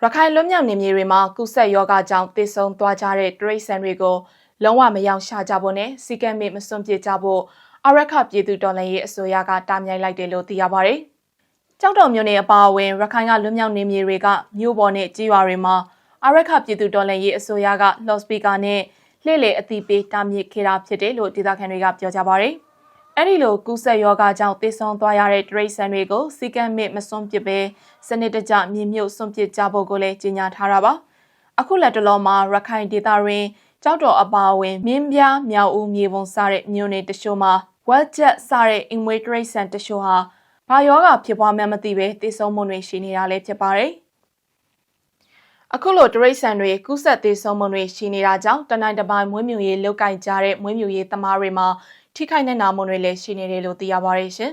ရခိုင်လွတ်မြောက်နေမြေတွေမှာကုဆက်ယောဂကြောင့်တည်ဆုံသွားကြတဲ့တရိတ်ဆန်တွေကိုလုံးဝမယောင်ရှာကြဖို့နဲ့စီကံမေမစွန့်ပစ်ကြဖို့အရက်ခပြည်သူတော်လှန်ရေးအစိုးရကတားမြစ်လိုက်တယ်လို့သိရပါတယ်။ကြောက်တော်မြို့နယ်အပါအဝင်ရခိုင်ကလွတ်မြောက်နေမြေတွေကမြို့ပေါ်နဲ့ကြေးရွာတွေမှာအရက်ခပြည်သူတော်လှန်ရေးအစိုးရကလော့စပီကာနဲ့လှည့်လည်အသိပေးတားမြစ်ခဲ့တာဖြစ်တယ်လို့ဒေသခံတွေကပြောကြပါတယ်။အဲ့ဒီလိုကုဆက်ယောဂကြောင့်တည်ဆုံသွားရတဲ့တရိတ်ဆန်တွေကိုစီကံမေမစွန့်ပစ်ပဲစနစ်တကျမြေမြုပ်စွန့်ပစ်ကြဖို့ကိုလည်းကြေညာထားတာပါအခုလက်တလောမှာရခိုင်ဒေသတွင်ကြောက်တော်အပါအဝင်မင်းပြားမြောက်ဦးမြေပုံစတဲ့မြို့နယ်တချို့မှာဝက်ချက်စတဲ့အင်ဝေးတရိတ်ဆန်တချို့ဟာဘာယောဂဖြစ်ပွားမှန်းမသိပဲတည်ဆုံမှုတွေရှိနေတာလည်းဖြစ်ပါတယ်အခုလိုတရိတ်ဆန်တွေကုဆက်တည်ဆုံမှုတွေရှိနေတာကြောင့်တနိုင်တပိုင်းမွေးမြူရေးလောက်ကင်ကြတဲ့မွေးမြူရေးသမားတွေမှာထိခိုက်နေနာမှုတွေလည်းရှိနေတယ်လို့သိရပါတယ်ရှင်